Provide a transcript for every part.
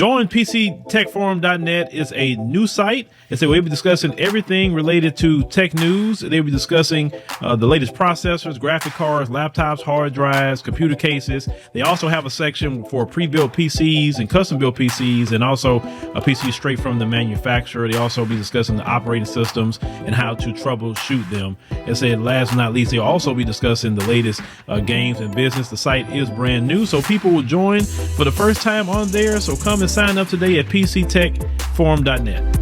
Join PCTechForum.net is a new site. It's a way we'll be discussing everything related to tech news. They'll be discussing the latest processors, graphic cards, laptops, hard drives, computer cases. They also have a section for pre-built PCs and custom-built PCs, and also a PC straight from the manufacturer. They also be discussing the operating systems and how to troubleshoot them. And said, last but not least, they'll also be discussing the latest games and business. The site is brand new, so people will join for the first time on there. So come and sign up today at PCTechForum.net.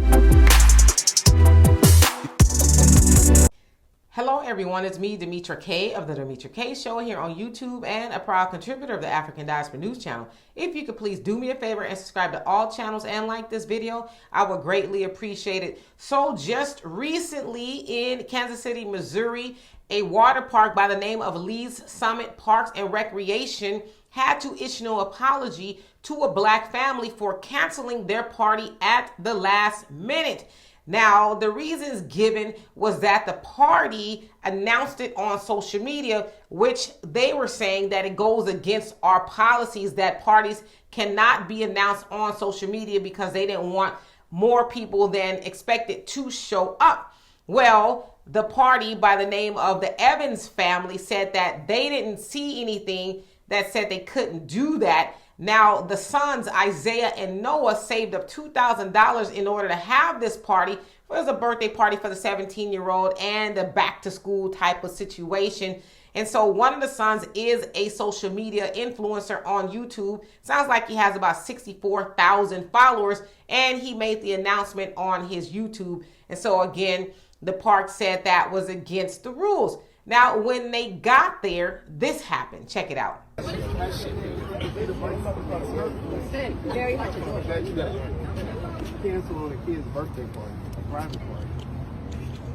Hello everyone, it's me, Demetra Kaye of the Demetra Kaye Show here on YouTube and a proud contributor of the African Diaspora News Channel. If you could please do me a favor and subscribe to all channels and like this video, I would greatly appreciate it. So just recently in Kansas City, Missouri, a water park by the name of Lee's Summit Parks and Recreation had to issue an apology to a black family for canceling their party at the last minute. Now, the reasons given was that the party announced it on social media, which they were saying that it goes against our policies that parties cannot be announced on social media because they didn't want more people than expected to show up. Well, the party by the name of the Evans family said that they didn't see anything that said they couldn't do that. Now, the sons, Isaiah and Noah, saved up $2,000 in order to have this party. It was a birthday party for the 17-year-old and a back-to-school type of situation. And so one of the sons is a social media influencer on YouTube. Sounds like he has about 64,000 followers, and he made the announcement on his YouTube. And so, again, the park said that was against the rules. Now, when they got there, this happened. Check it out. Very much. Cancel on a kid's birthday party, a private party,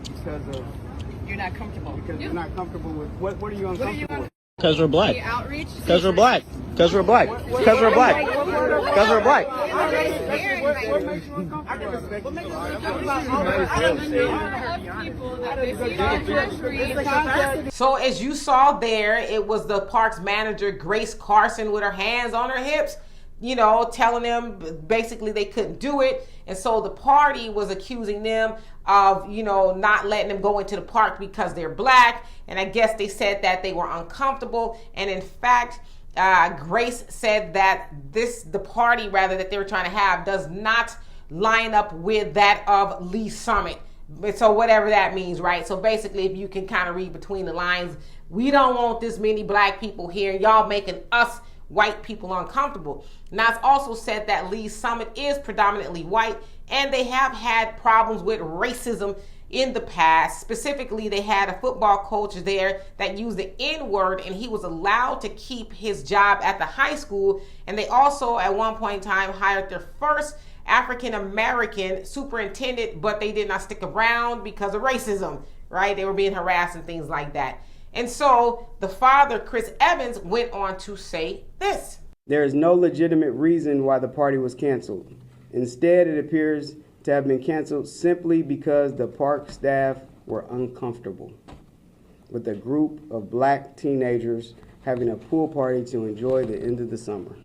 because of you're not comfortable. Because you're not comfortable with what are you uncomfortable with? Because we're black. Because we're black. Because we're black. Because we're black. Because we're black. So as you saw there, it was the park's manager, Grace Carson, with her hands on her hips, you know, telling them basically they couldn't do it. And so the party was accusing them of, you know, not letting them go into the park because they're black. And I guess they said that they were uncomfortable. And in fact, Grace said that the party rather that they were trying to have does not line up with that of Lee Summit. So whatever that means, right? So basically, if you can kind of read between the lines, we don't want this many black people here. Y'all making us white people uncomfortable. Now, it's also said that Lee's Summit is predominantly white, and they have had problems with racism in the past. Specifically, they had a football coach there that used the N-word, and he was allowed to keep his job at the high school. And they also, at one point in time, hired their first African-American superintendent, but they did not stick around because of racism, right? They were being harassed and things like that. And so the father, Chris Evans, went on to say this. There is no legitimate reason why the party was canceled. Instead, it appears to have been canceled simply because the park staff were uncomfortable with a group of black teenagers having a pool party to enjoy the end of the summer.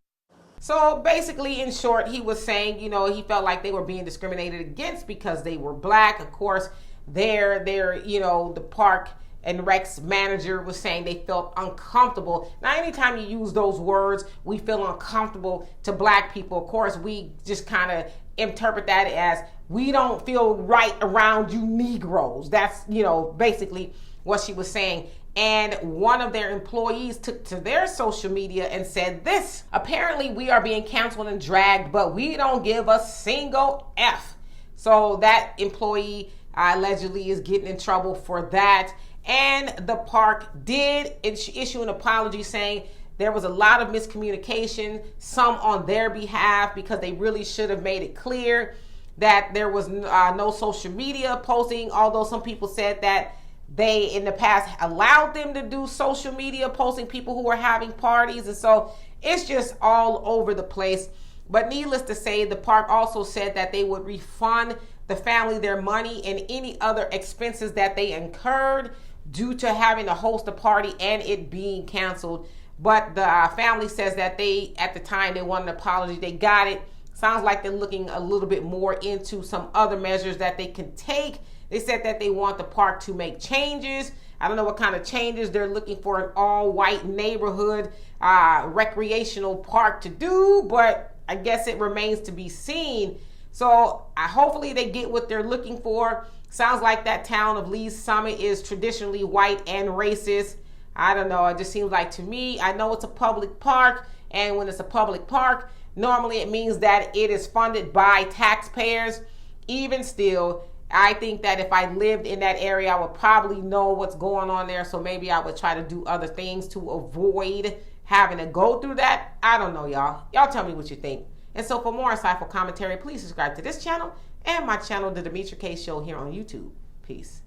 So basically, in short, he was saying, you know, he felt like they were being discriminated against because they were black. Of course, they're you know, the park and Rec's manager was saying they felt uncomfortable. Now, anytime you use those words, we feel uncomfortable to black people, of course, we just kind of interpret that as we don't feel right around you Negroes. That's, you know, basically what she was saying. And one of their employees took to their social media and said this: apparently we are being canceled and dragged, but we don't give a single F. So that employee allegedly is getting in trouble for that. And the park did issue an apology saying there was a lot of miscommunication, some on their behalf, because they really should have made it clear that there was no social media posting, although some people said that they in the past allowed them to do social media posting, people who were having parties. And so it's just all over the place. But needless to say, the park also said that they would refund the family their money and any other expenses that they incurred due to having to host a party and it being canceled. But the family says that they, at the time, they wanted an apology. They got it. Sounds like they're looking a little bit more into some other measures that they can take. They said that they want the park to make changes. I don't know what kind of changes they're looking for an all-white neighborhood recreational park to do, but I guess it remains to be seen. So hopefully they get what they're looking for. Sounds like that town of Lee's Summit is traditionally white and racist. I don't know. It just seems like to me, I know it's a public park, and when it's a public park, normally it means that it is funded by taxpayers. Even still, I think that if I lived in that area, I would probably know what's going on there. So maybe I would try to do other things to avoid having to go through that. I don't know, y'all. Y'all tell me what you think. And so for more insightful commentary, please subscribe to this channel and my channel, The Demetra Kaye Show, here on YouTube. Peace.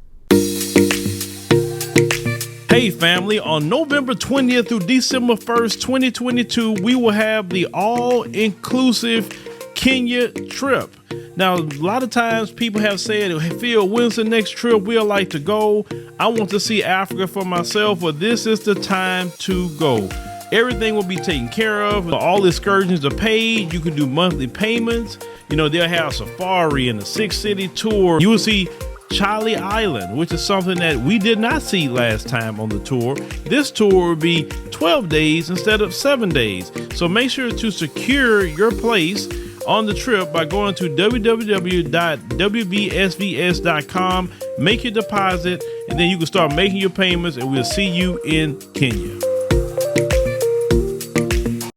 Hey family, on November 20th through December 1st, 2022, we will have the all-inclusive Kenya trip. Now, a lot of times people have said, hey, Phil, when's the next trip we'd like to go? I want to see Africa for myself, but this is the time to go. Everything will be taken care of. All excursions are paid. You can do monthly payments. You know, they'll have safari and a 6-city tour. You will see Charlie Island, which is something that we did not see last time on the tour. This tour will be 12 days instead of 7 days. So make sure to secure your place on the trip by going to www.wbsvs.com, make your deposit, and then you can start making your payments, and we'll see you in Kenya.